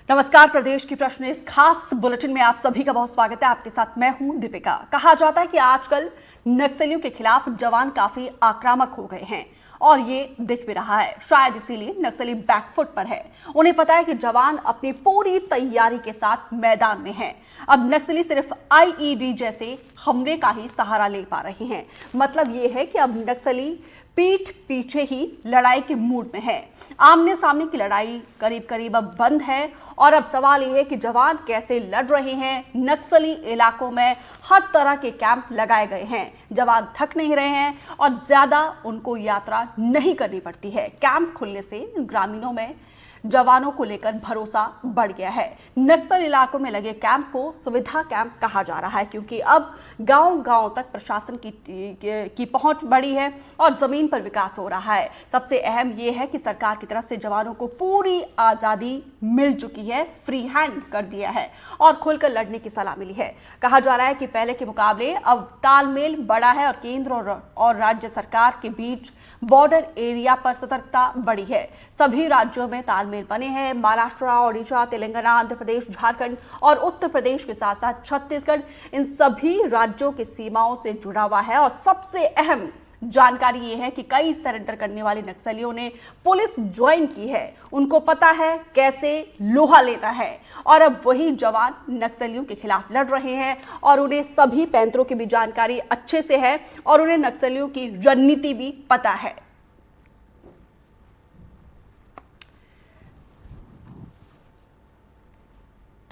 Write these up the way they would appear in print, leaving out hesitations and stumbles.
नमस्कार। प्रदेश की प्रश्न इस खास बुलेटिन में आप सभी का बहुत स्वागत है। आपके साथ मैं हूं दीपिका। कहा जाता है कि आजकल नक्सलियों के खिलाफ जवान काफी आक्रामक हो गए हैं और ये दिख भी रहा है। शायद इसीलिए नक्सली बैकफुट पर है। उन्हें पता है कि जवान अपनी पूरी तैयारी के साथ मैदान में हैं। अब नक्सली सिर्फ आईईडी जैसे हमले का ही सहारा ले पा रहे हैं। मतलब ये है कि अब नक्सली पीठ पीछे ही लड़ाई के मूड में है। आमने सामने की लड़ाई करीब करीब अब बंद है और अब सवाल यह है कि जवान कैसे लड़ रहे हैं। नक्सली इलाकों में हर तरह के कैंप लगाए गए हैं। जवान थक नहीं रहे हैं और ज्यादा उनको यात्रा नहीं करनी पड़ती है। कैंप खुलने से ग्रामीणों में जवानों को लेकर भरोसा बढ़ गया है। नक्सल इलाकों में लगे कैंप को सुविधा कैंप कहा जा रहा है, क्योंकि अब गांव-गांव तक प्रशासन की पहुंच बढ़ी है और जमीन पर विकास हो रहा है। सबसे अहम यह है कि सरकार की तरफ से जवानों को पूरी आजादी मिल चुकी है, फ्री हैंड कर दिया है और खुलकर लड़ने की सलाह मिली है। कहा जा रहा है कि पहले के मुकाबले अब तालमेल बढ़ा है और केंद्र और राज्य सरकार के बीच बॉर्डर एरिया पर सतर्कता बढ़ी है। सभी राज्यों में तालमेल बने हैं। महाराष्ट्र, ओडिशा, तेलंगाना, आंध्र प्रदेश, झारखंड और उत्तर प्रदेश के साथ साथ छत्तीसगढ़ इन सभी राज्यों की सीमाओं से जुड़ा हुआ है। और सबसे अहम जानकारी यह है कि कई सरेंडर करने वाले नक्सलियों ने पुलिस ज्वाइन की है। उनको पता है कैसे लोहा लेना है और अब वही जवान नक्सलियों के खिलाफ लड़ रहे हैं और उन्हें सभी पैंतरों की भी जानकारी अच्छे से है और उन्हें नक्सलियों की रणनीति भी पता है।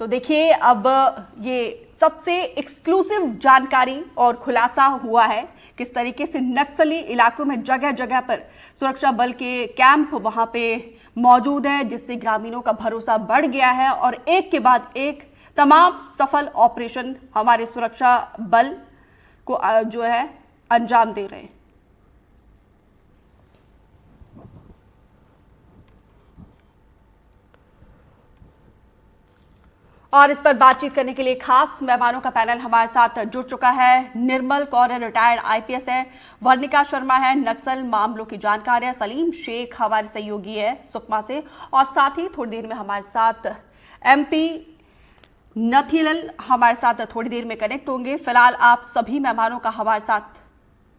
तो देखिए, अब ये सबसे एक्सक्लूसिव जानकारी और खुलासा हुआ है किस तरीके से नक्सली इलाकों में जगह जगह पर सुरक्षा बल के कैंप वहां पे मौजूद है, जिससे ग्रामीणों का भरोसा बढ़ गया है और एक के बाद एक तमाम सफल ऑपरेशन हमारे सुरक्षा बल को जो है अंजाम दे रहे हैं। और इस पर बातचीत करने के लिए खास मेहमानों का पैनल हमारे साथ जुड़ चुका है। निर्मल कौर रिटायर्ड आईपीएस है, वर्णिका शर्मा है, नक्सल मामलों की जानकार है, सलीम शेख हमारे सहयोगी है सुकमा से, और साथ ही थोड़ी देर में हमारे साथ एमपी नथीलाल हमारे साथ थोड़ी देर में कनेक्ट होंगे। फिलहाल आप सभी मेहमानों का हमारे साथ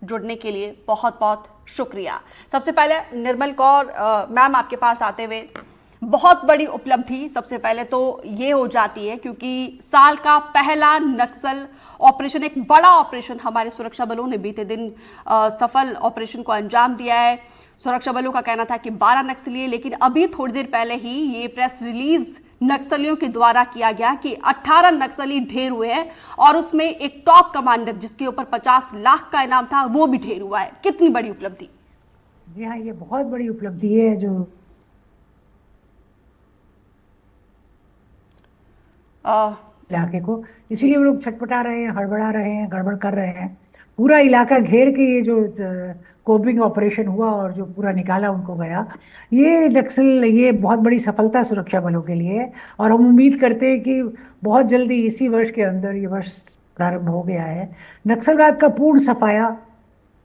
जुड़ने के लिए बहुत बहुत शुक्रिया। सबसे पहले निर्मल कौर मैम, आपके पास आते हुए बहुत बड़ी उपलब्धि सबसे पहले तो ये हो जाती है, क्योंकि साल का पहला नक्सल ऑपरेशन, एक बड़ा ऑपरेशन हमारे सुरक्षा बलों ने बीते दिन सफल ऑपरेशन को अंजाम दिया है। सुरक्षा बलों का कहना था कि 12 नक्सली, लेकिन अभी थोड़ी देर पहले ही ये प्रेस रिलीज नक्सलियों के द्वारा किया गया कि 18 नक्सली ढेर हुए हैं और उसमें एक टॉप कमांडर जिसके ऊपर 50 लाख का इनाम था वो भी ढेर हुआ है। कितनी बड़ी उपलब्धि? जी हाँ, ये बहुत बड़ी उपलब्धि है जो इलाके को, इसीलिए वो लोग छटपटा रहे हैं, हड़बड़ा रहे हैं, गड़बड़ कर रहे हैं। पूरा इलाका घेर के ये जो कोबिंग ऑपरेशन हुआ और जो पूरा निकाला उनको गया, ये नक्सल, ये बहुत बड़ी सफलता सुरक्षा बलों के लिए है। और हम उम्मीद करते हैं कि बहुत जल्दी इसी वर्ष के अंदर, ये वर्ष प्रारंभ हो गया है, नक्सलवाद का पूर्ण सफाया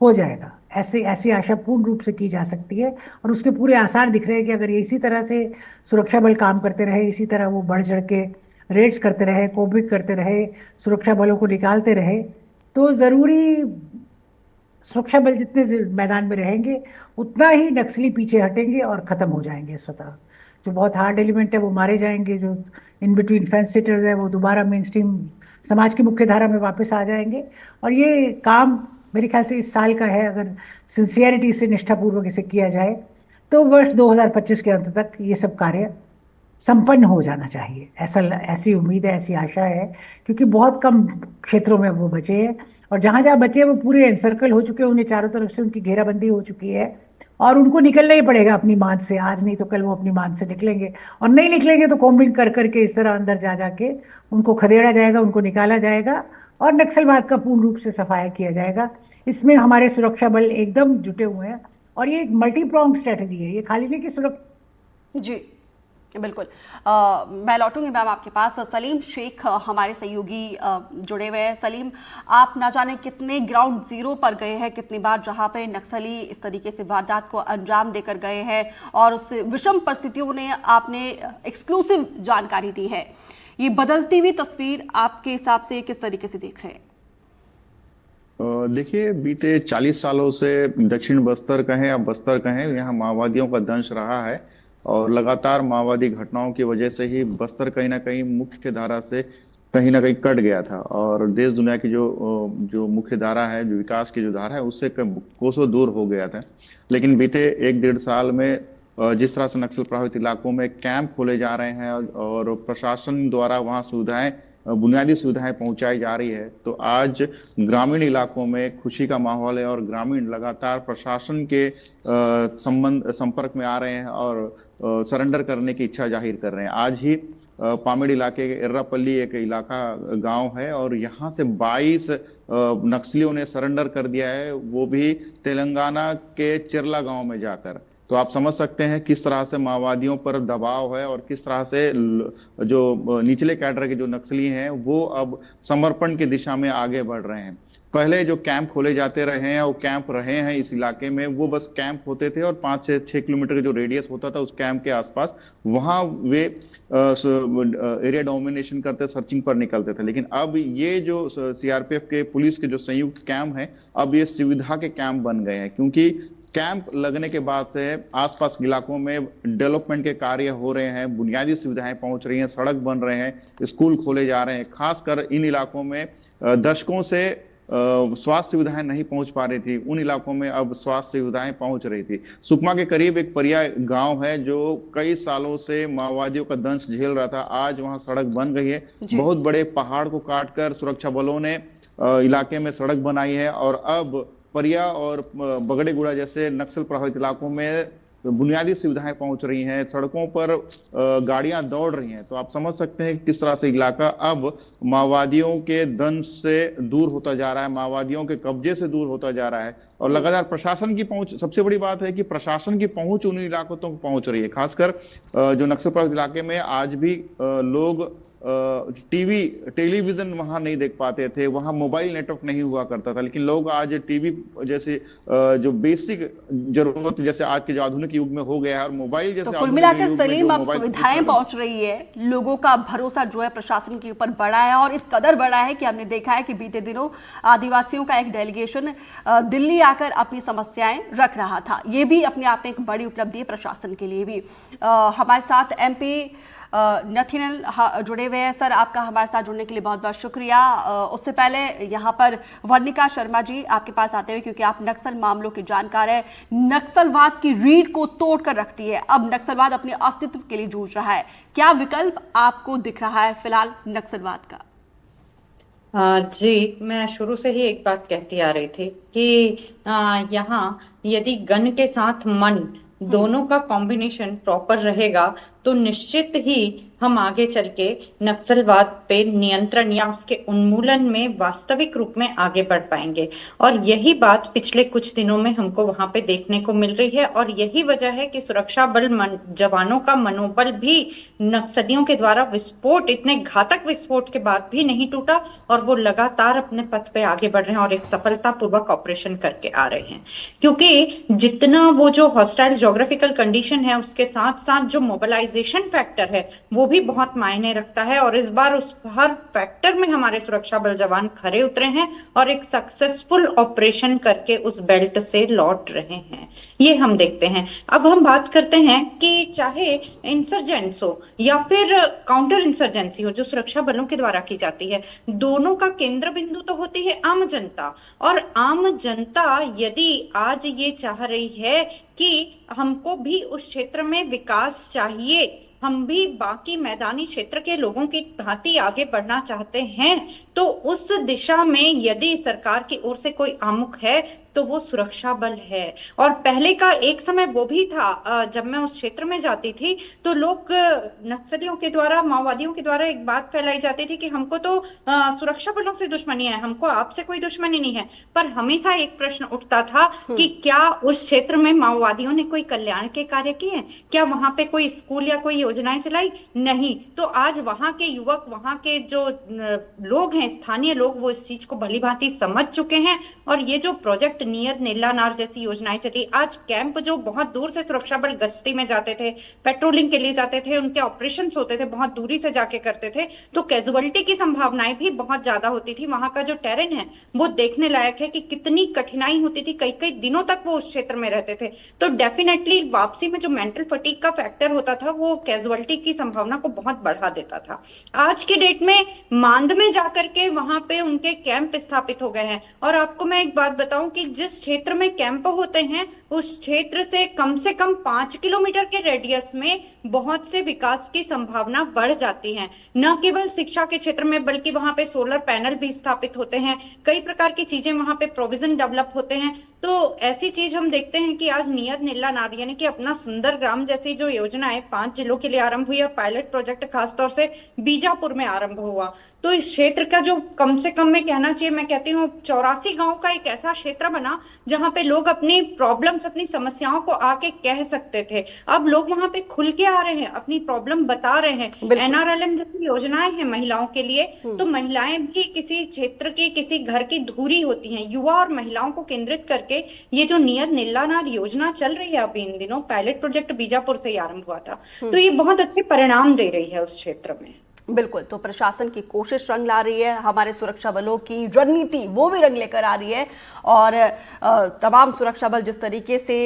हो जाएगा। ऐसी आशा पूर्ण रूप से की जा सकती है और उसके पूरे आसार दिख रहे हैं कि अगर ये इसी तरह से सुरक्षा बल काम करते रहे, इसी तरह वो बढ़ चढ़ के रेड्स करते रहे, कोबिंग करते रहे, सुरक्षा बलों को निकालते रहे, तो जरूरी सुरक्षा बल जितने मैदान में रहेंगे उतना ही नक्सली पीछे हटेंगे और खत्म हो जाएंगे स्वतः। जो बहुत हार्ड एलिमेंट है वो मारे जाएंगे, जो इन बिटवीन फेंस सिटर्स है वो दोबारा मेन स्ट्रीम समाज की मुख्य धारा में वापस आ जाएंगे। और ये काम मेरे ख्याल से इस साल का है। अगर सिंसियरिटी से, निष्ठापूर्वक इसे किया जाए तो वर्ष 2025 के अंत तक ये सब कार्य संपन्न हो जाना चाहिए। ऐसी उम्मीद है, ऐसी आशा है, क्योंकि बहुत कम क्षेत्रों में वो बचे हैं और जहां जहां बचे हैं वो पूरे एनसर्कल हो चुके हैं, उन्हें चारों तरफ से उनकी घेराबंदी हो चुकी है और उनको निकलना ही पड़ेगा अपनी मान से। आज नहीं तो कल वो अपनी मान से निकलेंगे और नहीं निकलेंगे तो कोम्बिंग कर करके इस तरह अंदर जा जाके उनको खदेड़ा जाएगा, उनको निकाला जाएगा और नक्सलवाद का पूर्ण रूप से सफाया किया जाएगा। इसमें हमारे सुरक्षा बल एकदम जुटे हुए हैं और ये एक मल्टी प्रोंग स्ट्रेटेजी है। ये खाली नहीं कि जी बिल्कुल। मैं लौटूंगी मैम आपके पास। सलीम शेख हमारे सहयोगी जुड़े हुए हैं। सलीम, आप ना जाने कितने ग्राउंड जीरो पर गए हैं, कितनी बार जहां पे नक्सली इस तरीके से वारदात को अंजाम देकर गए हैं और उस विषम परिस्थितियों ने आपने एक्सक्लूसिव जानकारी दी है। ये बदलती हुई तस्वीर आपके हिसाब से किस तरीके से देख रहे हैं? देखिए, बीते 40 सालों से दक्षिण बस्तर कहें या बस्तर कहें, यहाँ माओवादियों का दंश रहा है और लगातार माओवादी घटनाओं की वजह से ही बस्तर कहीं ना कहीं मुख्य धारा से कहीं ना कहीं कट गया था और देश दुनिया की जो मुख्य धारा है, जो विकास की जो धारा है, उससे कोसों दूर हो गया था। लेकिन बीते 1-1.5 साल में जिस तरह से नक्सल प्रभावित इलाकों में कैंप खोले जा रहे हैं और प्रशासन द्वारा वहाँ बुनियादी सुविधाएं पहुंचाई जा रही है, तो आज ग्रामीण इलाकों में खुशी का माहौल है और ग्रामीण लगातार प्रशासन के संपर्क में आ रहे हैं और सरेंडर करने की इच्छा जाहिर कर रहे हैं। आज ही पामेड़ इलाके के एर्रापल्ली एक इलाका गांव है और यहाँ से 22 नक्सलियों ने सरेंडर कर दिया है, वो भी तेलंगाना के चिरला गांव में जाकर। तो आप समझ सकते हैं किस तरह से माओवादियों पर दबाव है और किस तरह से जो निचले कैडर के जो नक्सली हैं वो अब समर्पण की दिशा में आगे बढ़ रहे हैं। पहले जो कैंप खोले जाते रहे हैं, वो कैंप रहे हैं इस इलाके में, वो बस कैंप होते थे और 5 से 6 किलोमीटर का जो रेडियस होता था उस कैंप के आसपास, वहां वे एरिया डोमिनेशन करते, सर्चिंग पर निकलते थे। लेकिन अब ये जो सीआरपीएफ के पुलिस के जो संयुक्त कैंप है, अब ये सुविधा के कैंप बन गए हैं, क्योंकि कैंप लगने के बाद से आसपास इलाकों में डेवलपमेंट के कार्य हो रहे हैं, बुनियादी सुविधाएं पहुंच रही हैं, सड़क बन रहे हैं, स्कूल खोले जा रहे हैं। खासकर इन इलाकों में दशकों से स्वास्थ्य सुविधाएं नहीं पहुंच पा रही थी, उन इलाकों में अब स्वास्थ्य सुविधाएं पहुंच रही थी। सुकमा के करीब एक परिया गांव है जो कई सालों से माओवादियों का दंश झेल रहा था, आज वहां सड़क बन गई है। बहुत बड़े पहाड़ को काटकर सुरक्षा बलों ने इलाके में सड़क बनाई है और अब परिया और बगड़ेगुड़ा जैसे नक्सल प्रभावित इलाकों में बुनियादी सुविधाएं पहुंच रही हैं, सड़कों पर गाड़ियां दौड़ रही हैं। तो आप समझ सकते हैं कि किस तरह से इलाका अब माओवादियों के दंश से दूर होता जा रहा है, माओवादियों के कब्जे से दूर होता जा रहा है और लगातार प्रशासन की पहुंच, सबसे बड़ी बात है कि प्रशासन की पहुंच उन इलाकों तक पहुंच रही है। खासकर जो नक्सल प्रभावित इलाके में आज भी लोग टेलीविजन वहां नहीं देख पाते थे, वहां मोबाइल नेटवर्क नहीं हुआ करता था, लेकिन लोग आज टीवी जैसे जो बेसिक जरूरत जैसे आज के जो आधुनिक युग में हो गया है और मोबाइल जैसे तो कुल मिलाकर सलीम, अब सुविधाएं पहुंच रही है, लोगों का भरोसा जो है प्रशासन के ऊपर बढ़ा है और इस कदर बढ़ा है कि हमने देखा है कि बीते दिनों आदिवासियों का एक डेलीगेशन दिल्ली आकर अपनी समस्याएं रख रहा था। ये भी अपने आप में एक बड़ी उपलब्धि है प्रशासन के लिए भी। हमारे साथ MP नथीनल जुड़े हुए हैं। सर, आपका हमारे साथ जुड़ने के लिए बहुत बहुत शुक्रिया। उससे पहले यहाँ पर वर्णिका शर्मा जी आपके पास आते हुए, क्योंकि आप नक्सल मामलों के जानकार हैं, नक्सलवाद की रीढ़ को तोड़ कर रखती है, अब नक्सलवाद अपने अस्तित्व के लिए जूझ रहा है, क्या विकल्प आपको दिख रहा है फिलहाल नक्सलवाद का? जी, मैं शुरू से ही एक बात कहती आ रही थी कि यहाँ यदि गन के साथ मन दोनों का कॉम्बिनेशन प्रॉपर रहेगा तो निश्चित ही हम आगे चल के नक्सलवाद पे नियंत्रण या उसके उन्मूलन में वास्तविक रूप में आगे बढ़ पाएंगे। और यही बात पिछले कुछ दिनों में हमको वहां पे देखने को मिल रही है और यही वजह है कि सुरक्षा बल जवानों का मनोबल भी नक्सलियों के द्वारा विस्फोट, इतने घातक विस्फोट के बाद भी नहीं टूटा और वो लगातार अपने पथ पे आगे बढ़ रहे हैं और एक सफलतापूर्वक ऑपरेशन करके आ रहे हैं। क्योंकि जितना वो जो हॉस्टाइल ज्योग्राफिकल कंडीशन है उसके साथ साथ जो मोबिलाइजेशन फैक्टर है वो भी बहुत मायने रखता है और इस बार उस हर फैक्टर में हमारे सुरक्षा बल जवान खरे उतरे हैं और एक सक्सेसफुल ऑपरेशन करके उस बेल्ट से लौट रहे हैं, ये हम देखते हैं। अब हम बात करते हैं कि चाहे इंसर्जेंट्स हो या फिर काउंटर इंसर्जेंसी हो जो सुरक्षा बलों के द्वारा की जाती है, दोनों का केंद्र बिंदु तो होती है आम जनता। और आम जनता यदि आज ये चाह रही है कि हमको भी उस क्षेत्र में विकास चाहिए, हम भी बाकी मैदानी क्षेत्र के लोगों की भांति आगे बढ़ना चाहते हैं, तो उस दिशा में यदि सरकार की ओर से कोई आमुख है तो वो सुरक्षा बल है। और पहले का एक समय वो भी था, जब मैं उस क्षेत्र में जाती थी तो लोग नक्सलियों के द्वारा, माओवादियों के द्वारा एक बात फैलाई जाती थी कि हमको तो सुरक्षा बलों से दुश्मनी है, हमको आपसे कोई दुश्मनी नहीं है। पर हमेशा एक प्रश्न उठता था कि क्या उस क्षेत्र में माओवादियों ने कोई कल्याण के कार्य किए, क्या वहां पे कोई स्कूल या कोई योजनाएं चलाई? नहीं। तो आज वहां के युवक, वहां के जो लोग हैं, स्थानीय लोग, वो इस चीज को भली भांति समझ चुके हैं। और ये जो प्रोजेक्ट नियत नीलानार जैसी योजनाएं चली, आज कैंप जो बहुत दूर से सुरक्षा बल गश्ती में जाते थे, पेट्रोलिंग के लिए जाते थे, उनके ऑपरेशन होते थे, बहुत दूरी से जाके करते थे, तो कैजुअलिटी की संभावनाएं भी बहुत ज्यादा होती थी। वहां का जो टेरेन है वो देखने लायक है कि कितनी कठिनाई होती थी, कई कई दिनों तक वो उस क्षेत्र में रहते थे। तो डेफिनेटली वापसी में जो मेंटल फटीग का फैक्टर होता था वो कैजुअलिटी की संभावना को बहुत बढ़ा देता था। आज के डेट में मांद में जाकर के वहां पे उनके कैंप स्थापित हो गए हैं। और आपको मैं एक बात बताऊं कि जिस क्षेत्र में कैंप होते हैं उस क्षेत्र से कम 5 किलोमीटर के रेडियस में बहुत से विकास की संभावना बढ़ जाती है। न केवल शिक्षा के क्षेत्र में बल्कि वहां पे सोलर पैनल भी स्थापित होते हैं, कई प्रकार की चीजें वहां पे प्रोविजन डेवलप होते हैं। तो ऐसी चीज हम देखते हैं कि आज नियत नीलानार यानी कि अपना सुंदर ग्राम जैसी जो योजना है 5 जिलों के लिए आरंभ हुई और पायलट प्रोजेक्ट खासतौर से बीजापुर में आरंभ हुआ। तो इस क्षेत्र का जो कम से कम में कहना चाहिए, मैं कहती हूँ 84 गांव का एक ऐसा क्षेत्र बना जहां पे लोग अपनी प्रॉब्लम्स, अपनी समस्याओं को आके कह सकते थे। अब लोग वहां पे खुल के आ रहे हैं, अपनी प्रॉब्लम बता रहे हैं। एनआरएलएम जैसी योजनाएं हैं महिलाओं के लिए, तो महिलाएं भी किसी क्षेत्र की, किसी घर की धुरी होती हैं। युवा और महिलाओं को केंद्रित करके ये जो नियत नीलानार योजना चल रही है अभी इन दिनों, पायलट प्रोजेक्ट बीजापुर से ही आरंभ हुआ था, तो ये बहुत अच्छे परिणाम दे रही है उस क्षेत्र में। बिल्कुल, तो प्रशासन की कोशिश रंग ला रही है, हमारे सुरक्षा बलों की रणनीति वो भी रंग लेकर आ रही है। और तमाम सुरक्षा बल जिस तरीके से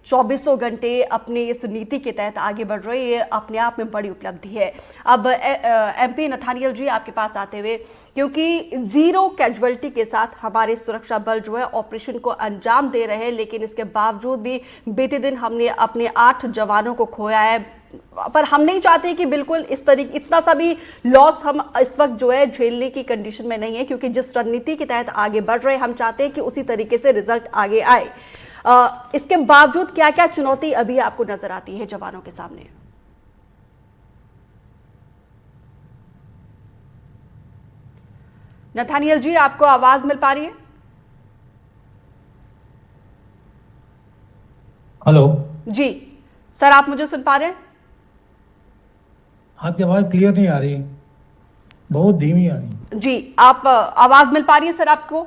24 घंटे अपनी इस नीति के तहत आगे बढ़ रही है, अपने आप में बड़ी उपलब्धि है। अब एमपी नथानियल जी आपके पास आते हुए, क्योंकि जीरो कैजुअलिटी के साथ हमारे सुरक्षा बल जो है ऑपरेशन को अंजाम दे रहे हैं, लेकिन इसके बावजूद भी बीते दिन हमने अपने 8 जवानों को खोया है। पर हम नहीं चाहते कि बिल्कुल इस तरीके इतना सा भी लॉस हम इस वक्त जो है झेलने की कंडीशन में नहीं है, क्योंकि जिस रणनीति के तहत आगे बढ़ रहे हैं हम चाहते हैं कि उसी तरीके से रिजल्ट आगे आए। इसके बावजूद क्या क्या चुनौती अभी आपको नजर आती है जवानों के सामने? नथानियल जी, आपको आवाज मिल पा रही है? हेलो जी सर, आप मुझे सुन पा रहे हैं? आपकी आवाज क्लियर नहीं आ रही, बहुत धीमी आ रही। जी, आप आवाज मिल पा रही है सर आपको?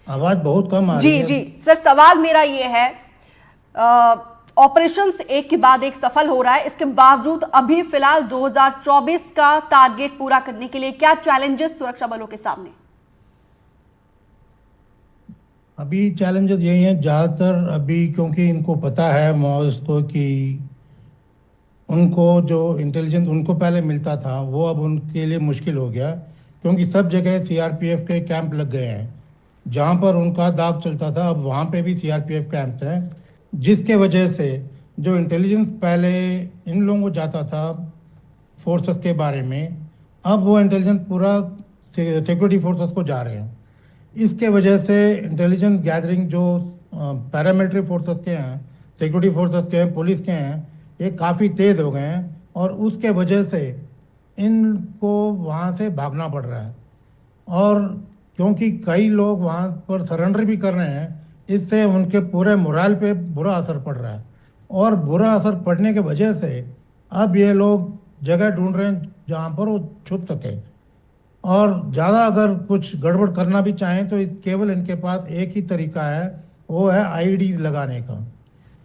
आवाज बहुत कम आ रही है। जी सर, सवाल मेरा ये है, ऑपरेशंस एक के बाद एक सफल हो रहा है, इसके बावजूद अभी फिलहाल 2024 का टारगेट पूरा करने के लिए क्या चैलेंजेस सुरक्षा बलों के सामने? अभी चैलेंजेस यही हैं ज़्यादातर अभी, क्योंकि इनको पता है माओवादियों को कि उनको जो इंटेलिजेंस उनको पहले मिलता था वो अब उनके लिए मुश्किल हो गया, क्योंकि सब जगह सीआरपीएफ के कैंप लग गए हैं। जहाँ पर उनका दाग चलता था अब वहाँ पे भी सीआरपीएफ कैंप्स हैं, जिसके वजह से जो इंटेलिजेंस पहले इन लोगों को जाता था फोर्सेस के बारे में, अब वो इंटेलिजेंस पूरा सिक्योरिटी फोर्सेस को जा रहे हैं। इसके वजह से इंटेलिजेंस गैदरिंग जो पैरामिलिट्री फोर्सेस के हैं, सिक्योरिटी फोर्सेस के हैं, पुलिस के हैं, ये काफ़ी तेज़ हो गए हैं और उसके वजह से इनको वहाँ से भागना पड़ रहा है। और क्योंकि कई लोग वहाँ पर सरेंडर भी कर रहे हैं, इससे उनके पूरे मोरल पे बुरा असर पड़ रहा है। और बुरा असर पड़ने की वजह से अब ये लोग जगह ढूंढ रहे हैं जहाँ पर वो छुप सके। और ज़्यादा अगर कुछ गड़बड़ करना भी चाहें तो केवल इनके पास एक ही तरीका है, वो है आईडी लगाने का,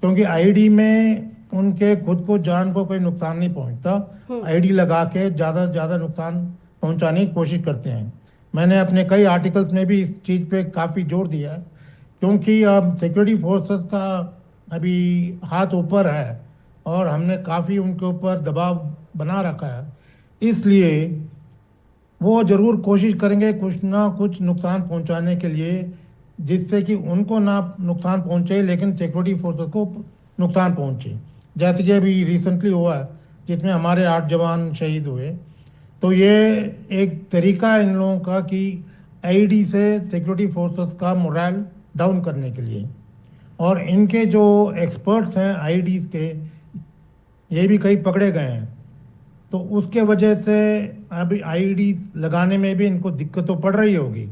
क्योंकि आईडी में उनके खुद को जान को कोई नुकसान नहीं पहुंचता। आईडी लगा के ज़्यादा से ज़्यादा नुकसान पहुंचाने की कोशिश करते हैं। मैंने अपने कई आर्टिकल्स में भी इस चीज़ पे काफ़ी जोर दिया है, क्योंकि अब सिक्योरिटी फोर्सेस का अभी हाथ ऊपर है और हमने काफ़ी उनके ऊपर दबाव बना रखा है, इसलिए वो ज़रूर कोशिश करेंगे कुछ ना कुछ नुकसान पहुंचाने के लिए, जिससे कि उनको ना नुकसान पहुंचे लेकिन सिक्योरिटी फोर्सेस को नुकसान पहुंचे। जैसे कि अभी रिसेंटली हुआ है जिसमें हमारे 8 जवान शहीद हुए। तो ये एक तरीका है इन लोगों का कि आईडी से सिक्योरिटी फोर्सेस का मोरल डाउन करने के लिए। और इनके जो एक्सपर्ट्स हैं आईडीज के, ये भी कई पकड़े गए हैं, तो उसके वजह से अभी आईडी लगाने में भी इनको दिक्कत तो पड़ रही होगी।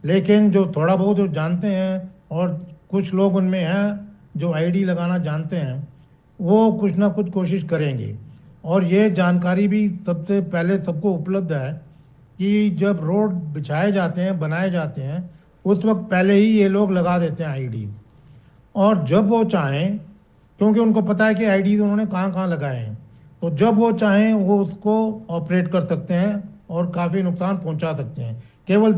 लेकिन जो थोड़ा बहुत जो जानते हैं, और कुछ लोग उनमें हैं जो आईडी लगाना जानते हैं, वो कुछ ना कुछ कोशिश करेंगे। और ये जानकारी भी सबसे पहले सबको उपलब्ध है कि जब रोड बिछाए जाते हैं, बनाए जाते हैं, उस वक्त पहले ही ये लोग लगा देते हैं आईडी। और जब वो चाहें, क्योंकि उनको पता है कि आईडी उन्होंने कहाँ कहाँ लगाए हैं, तो जब वो चाहें वो उसको ऑपरेट कर सकते हैं और काफ़ी नुकसान पहुंचा सकते हैं। केवल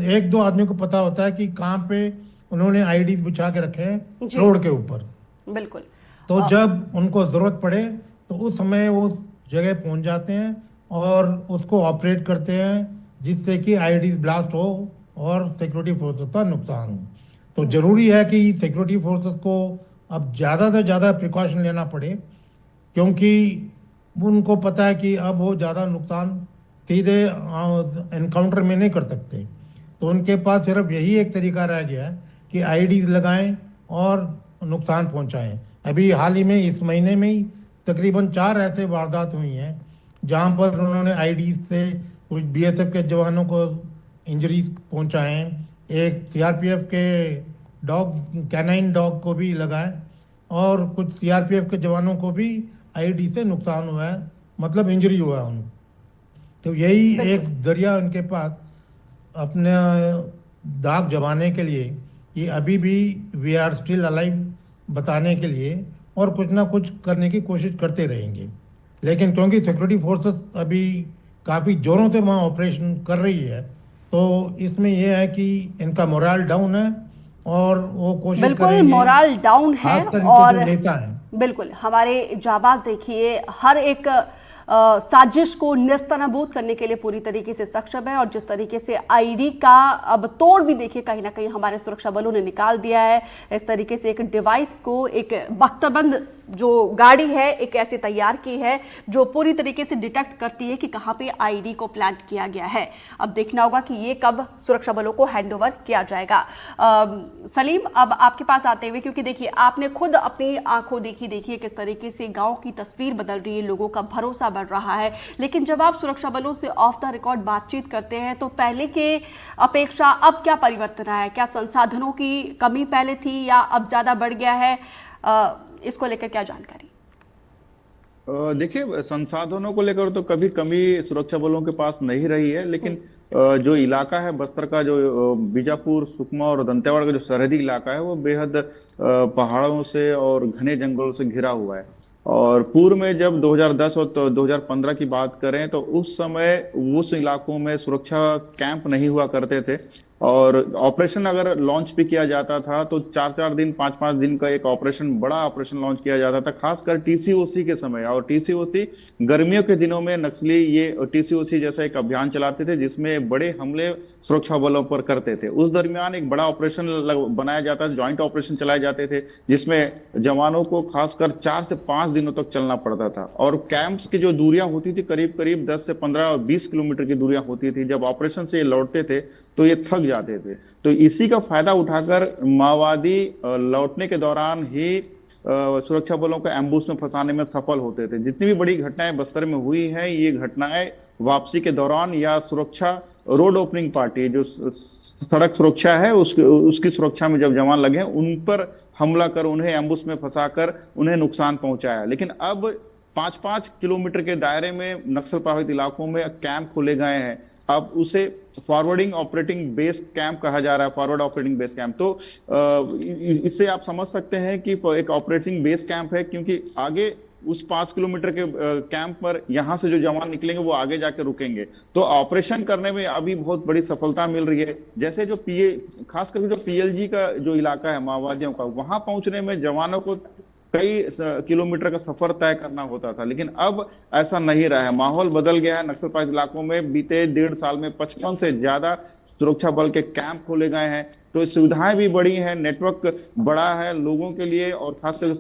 एक दो आदमी को पता होता है कि कहाँ पे उन्होंने आईडी बिछा के रखे हैं जी। रोड के ऊपर। बिल्कुल। तो जब उनको ज़रूरत पड़े तो उस समय वो जगह पहुंच जाते हैं और उसको ऑपरेट करते हैं, जिससे कि आईडी ब्लास्ट हो और सिक्योरिटी फोर्सेस का नुकसान हो। तो ज़रूरी है कि सिक्योरिटी फोर्सेस को अब ज़्यादा से ज़्यादा प्रिकॉशन लेना पड़े, क्योंकि उनको पता है कि अब वो ज़्यादा नुकसान सीधे एनकाउंटर में नहीं कर सकते। तो उनके पास सिर्फ यही एक तरीका रह गया है कि आईडी लगाएं और नुकसान पहुंचाएं। अभी हाल ही में इस महीने में ही तकरीबन 4 ऐसे वारदात हुई हैं जहां पर उन्होंने आईडी से कुछ बीएसएफ के जवानों को इंजरीज पहुंचाए हैं। एक सीआरपीएफ के कैनाइन डॉग को भी लगाए, और कुछ सीआरपीएफ के जवानों को भी आईडी से नुकसान हुआ है, मतलब इंजरी हुआ है उनको। तो यही एक जरिया उनके पास अपने दाग जमाने के लिए कि अभी भी वी आर स्टिल अलाइव बताने के लिए, और कुछ ना कुछ करने की कोशिश करते रहेंगे। लेकिन क्योंकि सिक्योरिटी फोर्सेस अभी काफ़ी ज़ोरों से वहाँ ऑपरेशन कर रही है, तो इसमें यह है कि इनका मोरल डाउन है और वो कोशिश बिल्कुल करेंगे, मोरल डाउन है। खासकर इनके और जो नेता हैं। बिल्कुल हमारे जाबाज देखिए हर एक साजिश को नेस्तनाबूद करने के लिए पूरी तरीके से सक्षम है। और जिस तरीके से आईडी का अब तोड़ भी देखिए कहीं ना कहीं हमारे सुरक्षा बलों ने निकाल दिया है। इस तरीके से एक डिवाइस को, एक बख्तरबंद जो गाड़ी है एक ऐसे तैयार की है जो पूरी तरीके से डिटेक्ट करती है कि कहाँ पे आईडी को प्लांट किया गया है। अब देखना होगा कि ये कब सुरक्षा बलों को हैंडओवर किया जाएगा। सलीम, अब आपके पास आते हुए, क्योंकि देखिए आपने खुद अपनी आंखों देखिए किस तरीके से गांव की तस्वीर बदल रही है, लोगों का भरोसा बढ़ रहा है। लेकिन जब आप सुरक्षा बलों से ऑफ द रिकॉर्ड बातचीत करते हैं तो पहले के अपेक्षा अब क्या परिवर्तन आया है? क्या संसाधनों की कमी पहले थी या अब ज्यादा बढ़ गया है? इसको लेकर क्या जानकारी? देखिए, संसाधनों को लेकर तो कभी कमी सुरक्षा बलों के पास नहीं रही है, लेकिन जो इलाका है बस्तर का, जो बीजापुर, सुकमा और दंतेवाड़ा का जो सरहदी इलाका है, वो बेहद पहाड़ों से और घने जंगलों से घिरा हुआ है। और पूर्व में जब 2010 और 2015 की बात करें तो उस समय उस इलाकों में सुरक्षा कैंप नहीं हुआ करते थे, और ऑपरेशन अगर लॉन्च भी किया जाता था तो 4-4 दिन, 5-5 दिन का एक ऑपरेशन, बड़ा ऑपरेशन लॉन्च किया जाता था, खासकर टीसीओसी के समय। और टीसीओसी गर्मियों के दिनों में नक्सली ये टीसीओसी जैसा एक अभियान चलाते थे जिसमें बड़े हमले सुरक्षा बलों पर करते थे। उस दरमियान एक बड़ा ऑपरेशन बनाया जाता था, ज्वाइंट ऑपरेशन चलाए जाते थे, जिसमें जवानों को खासकर 4 से 5 दिनों तक चलना पड़ता था। और कैंप्स की जो दूरियां होती थी करीब करीब 10 से 15 और 20 किलोमीटर की दूरियां होती थी। जब ऑपरेशन से ये लौटते थे तो ये थक जाते थे। तो इसी का फायदा उठाकर माओवादी लौटने के दौरान ही सुरक्षा बलों को एम्बुश में फंसाने में सफल होते थे। जितनी भी बड़ी घटनाएं बस्तर में हुई हैं, ये घटनाएं वापसी के दौरान या सुरक्षा रोड ओपनिंग पार्टी, जो सड़क सुरक्षा है, उसकी सुरक्षा में जब जवान लगे उन पर हमला कर उन्हें एम्बुश में फंसाकर उन्हें नुकसान पहुंचाया। लेकिन अब 5-5 किलोमीटर के दायरे में नक्सल प्रभावित इलाकों में कैंप खोले गए हैं। अब उसे फॉरवर्डिंग ऑपरेटिंग बेस कैंप कहा जा रहा है, फॉरवर्ड ऑपरेटिंग बेस कैंप। तो इससे आप समझ सकते हैं कि एक ऑपरेटिंग बेस कैंप है, क्योंकि आगे उस 5 किलोमीटर के कैंप पर यहां से जो जवान निकलेंगे वो आगे जाकर रुकेंगे। तो ऑपरेशन करने में अभी बहुत बड़ी सफलता मिल रही है। जैसे जो खास करके जो पीएलजी का जो इलाका है माओवादियों का, वहां पहुंचने में जवानों को कई किलोमीटर का सफर तय करना होता था, लेकिन अब ऐसा नहीं रहा है। माहौल बदल गया है। नक्सल प्रभावित इलाकों में बीते 1.5 साल में 55 से ज्यादा सुरक्षा बल के कैंप खोले गए हैं। तो सुविधाएं भी बढ़ी हैं, नेटवर्क बड़ा है लोगों के लिए, और खासकर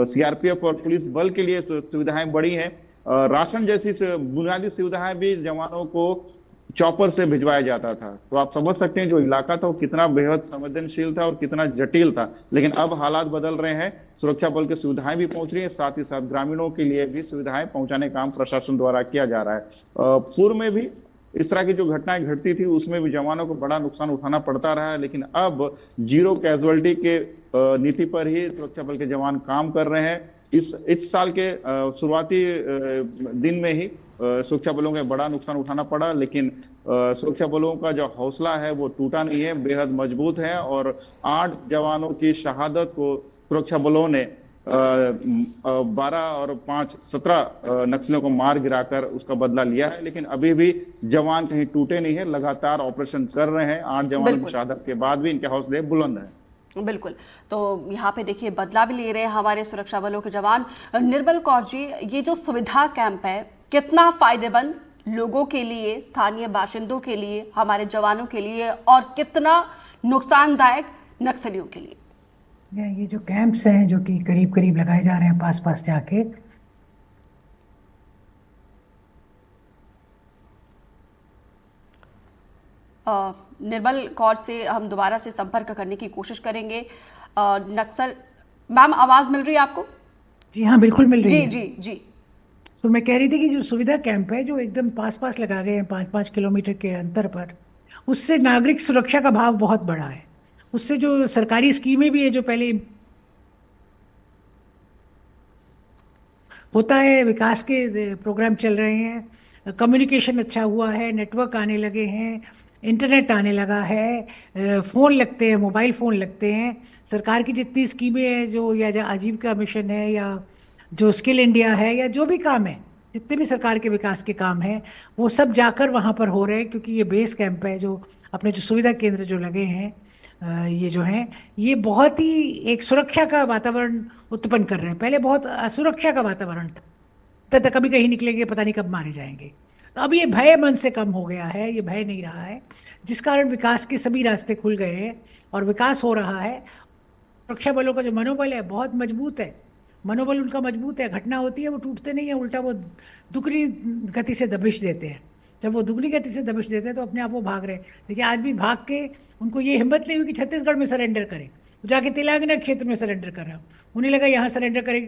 सीआरपीएफ और पुलिस बल के लिए सुविधाएं बढ़ी हैं। राशन जैसी बुनियादी सुविधाएं भी जवानों को चॉपर से भिजवाया जाता था। तो आप समझ सकते हैं जो इलाका था वो कितना बेहद संवेदनशील था और कितना जटिल था। लेकिन अब हालात बदल रहे हैं, सुरक्षा बल की सुविधाएं भी पहुंच रही है, साथ ही साथ ग्रामीणों के लिए भी सुविधाएं पहुंचाने का काम प्रशासन द्वारा किया जा रहा है। पूर्व में भी इस तरह की जो घटनाएं घटती थी उसमें भी जवानों को बड़ा नुकसान उठाना पड़ता रहा है, लेकिन अब जीरो कैजुअलिटी के नीति पर ही सुरक्षा बल के जवान काम कर रहे हैं। इस साल के शुरुआती दिन में ही सुरक्षा बलों को बड़ा नुकसान उठाना पड़ा, लेकिन सुरक्षा बलों का जो हौसला है वो टूटा नहीं है, बेहद मजबूत है। और 8 जवानों की शहादत को सुरक्षा बलों ने 12 और 5 17 नक्सलियों को मार गिराकर उसका बदला लिया है। लेकिन अभी भी जवान कहीं टूटे नहीं है, लगातार ऑपरेशन कर रहे हैं। 8 जवानों की शहादत के बाद भी इनके हौसले बुलंद हैं। बिल्कुल, तो यहाँ पे देखिए बदला भी ले रहे हैं हमारे सुरक्षा बलों के जवान। निर्मल कौर जी, ये जो सुविधा कैंप है कितना फायदेमंद लोगों के लिए, स्थानीय बाशिंदों के लिए, हमारे जवानों के लिए, और कितना नुकसानदायक नक्सलियों के लिए? ये जो कैंप्स हैं जो कि करीब करीब लगाए जा रहे हैं पास पास जाके, निर्मल कौर से हम दोबारा से संपर्क करने की कोशिश करेंगे। नक्सल मैम, आवाज मिल रही है आपको? जी हाँ, बिल्कुल मिल रही जी है। जी जी। तो मैं कह रही थी कि जो सुविधा कैंप है जो एकदम पास पास लगा गए हैं 5-5 किलोमीटर के अंतर पर, उससे नागरिक सुरक्षा का भाव बहुत बढ़ा है। उससे जो सरकारी स्कीमें भी है जो पहले होता है, विकास के प्रोग्राम चल रहे हैं, कम्युनिकेशन अच्छा हुआ है, नेटवर्क आने लगे हैं, इंटरनेट आने लगा है, फ़ोन लगते हैं, मोबाइल फ़ोन लगते हैं। सरकार की जितनी स्कीमें हैं जो, या जो आजीविका मिशन है, या जो स्किल इंडिया है, या जो भी काम है, जितने भी सरकार के विकास के काम हैं, वो सब जाकर वहाँ पर हो रहे हैं। क्योंकि ये बेस कैंप है, जो अपने जो सुविधा केंद्र जो लगे हैं, ये जो हैं, ये बहुत ही एक सुरक्षा का वातावरण उत्पन्न कर रहे हैं। पहले बहुत असुरक्षा का वातावरण था, तब कभी कहीं निकलेंगे पता नहीं कब मारे जाएंगे। तो अब ये भय मन से कम हो गया है, ये भय नहीं रहा है, जिस कारण विकास के सभी रास्ते खुल गए हैं और विकास हो रहा है। सुरक्षा बलों का जो मनोबल है बहुत मजबूत है, मनोबल उनका मजबूत है। घटना होती है वो टूटते नहीं है, उल्टा वो दुगनी गति से दबिश देते हैं। जब वो दुगनी गति से दबिश देते हैं तो अपने आप वो भाग रहे हैं। देखिए आज भी भाग के उनको ये हिम्मत नहीं हुई कि छत्तीसगढ़ में सरेंडर करें, वो जाके तेलंगाना क्षेत्र में सरेंडर कर रहा हूँ। उन्हें लगा यहाँ सरेंडर करेंगे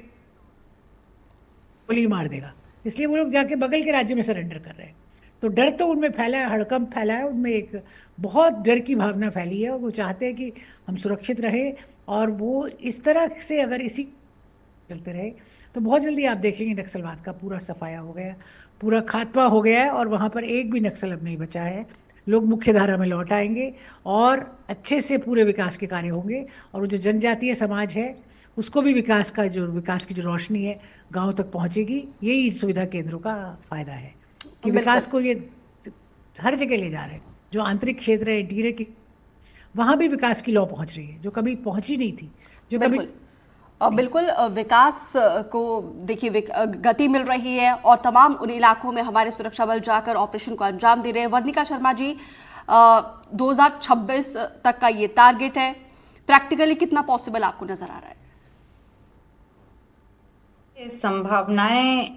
गोली मार देगा, इसलिए वो लोग जाके बगल के राज्य में सरेंडर कर रहे हैं। तो डर तो उनमें फैला है, हड़कंप फैला है, उनमें एक बहुत डर की भावना फैली है और वो चाहते हैं कि हम सुरक्षित रहे। और वो इस तरह से अगर इसी चलते रहे तो बहुत जल्दी आप देखेंगे नक्सलवाद का पूरा सफाया हो गया, पूरा खात्मा हो गया है और वहाँ पर एक भी नक्सल अब नहीं बचा है। लोग मुख्य धारा में लौट आएंगे और अच्छे से पूरे विकास के कार्य होंगे। और वो जो जनजातीय समाज है उसको भी विकास की जो रोशनी है गांव तक पहुंचेगी। यही सुविधा केंद्रों का फायदा है कि विकास को ये हर जगह ले जा रहे हैं। जो आंतरिक क्षेत्र है, इंटीरियर की, वहाँ भी विकास की लौ पहुंच रही है जो कभी पहुंची नहीं थी, जो कभी बिल्कुल विकास को देखिए गति मिल रही है और तमाम उन इलाकों में हमारे सुरक्षा बल जाकर ऑपरेशन को अंजाम दे रहे हैं। वर्णिका शर्मा जी, 2026 तक का ये टारगेट है, प्रैक्टिकली कितना पॉसिबल आपको नजर आ रहा है? संभावनाएं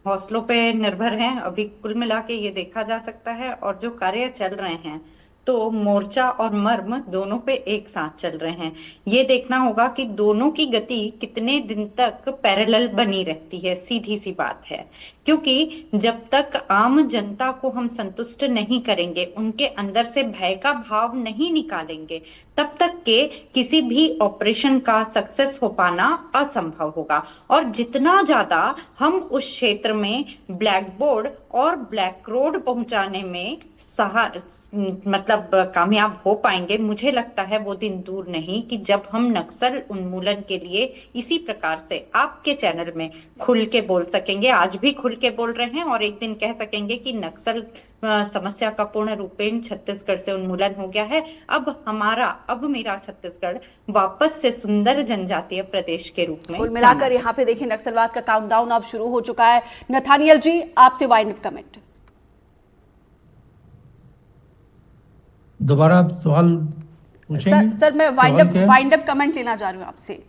हौसलों पे निर्भर हैं। अभी कुल मिला के ये देखा जा सकता है, और जो कार्य चल रहे हैं तो मोर्चा और मर्म दोनों पे एक साथ चल रहे हैं। ये देखना होगा कि दोनों की गति कितने दिन तक पैरेलल बनी रहती है, सीधी सी बात है। क्योंकि जब तक आम जनता को हम संतुष्ट नहीं करेंगे, उनके अंदर से भय का भाव नहीं निकालेंगे, तब तक के किसी भी ऑपरेशन का सक्सेस हो पाना असंभव होगा। और जितना ज्यादा हम उस क्षेत्र में ब्लैक बोर्ड और ब्लैक रोड पहुंचाने में मतलब कामयाब हो पाएंगे, मुझे लगता है वो दिन दूर नहीं कि जब हम नक्सल उन्मूलन के लिए इसी प्रकार से आपके चैनल में खुल के बोल सकेंगे। आज भी खुल के बोल रहे हैं और एक दिन कह सकेंगे कि नक्सल समस्या का पूर्ण रूपेण छत्तीसगढ़ से उन्मूलन हो गया है। अब मेरा छत्तीसगढ़ वापस से सुंदर जनजातीय प्रदेश के रूप में। कुल मिलाकर यहाँ पे देखिए नक्सलवाद का काउंटडाउन अब शुरू हो चुका है। नथानियल जी, आपसे वाइंड अप कमेंट। दोबारा आप सवाल पूछेंगे? सर मैं वाइंड अप कमेंट लेना चाह रही हूँ आपसे।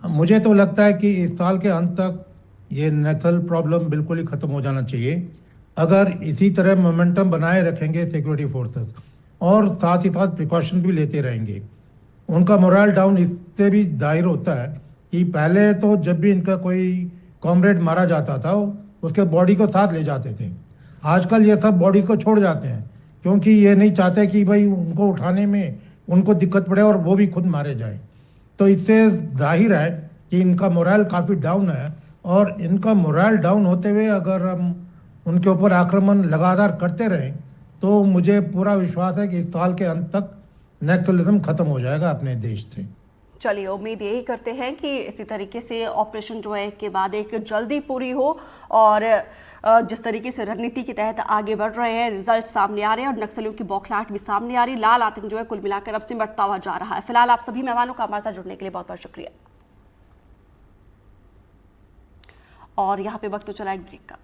मुझे तो लगता है कि इस साल के अंत तक ये नक्सल प्रॉब्लम बिल्कुल ही ख़त्म हो जाना चाहिए। अगर इसी तरह मोमेंटम बनाए रखेंगे सिक्योरिटी फोर्सेस और साथ ही साथ प्रिकॉशन भी लेते रहेंगे, उनका मोरल डाउन इससे भी जाहिर होता है कि पहले तो जब भी इनका कोई कॉमरेड मारा जाता था उसके बॉडी को साथ ले जाते थे। आजकल ये सब बॉडी को छोड़ जाते हैं क्योंकि ये नहीं चाहते कि भाई उनको उठाने में उनको दिक्कत पड़े और वो भी खुद मारे जाए। तो इससे जाहिर है कि इनका मोरल काफ़ी डाउन है और इनका मोरल डाउन होते हुए अगर हम उनके ऊपर आक्रमण लगातार करते रहें तो मुझे पूरा विश्वास है कि इस साल के अंत तक नक्सलिज्म खत्म हो जाएगा अपने देश से। चलिए, उम्मीद यही करते हैं कि इसी तरीके से ऑपरेशन जो है एक के बाद एक जल्दी पूरी हो और जिस तरीके से रणनीति के तहत आगे बढ़ रहे हैं, रिजल्ट सामने आ रहे हैं और नक्सलियों की बौखलाहट भी सामने आ रही है। लाल आतंक जो है कुल मिलाकर अब सिमटता हुआ जा रहा है। फिलहाल आप सभी मेहमानों का हमारे साथ जुड़ने के लिए बहुत बहुत शुक्रिया। और यहाँ पे वक्त तो चला एक ब्रेक का।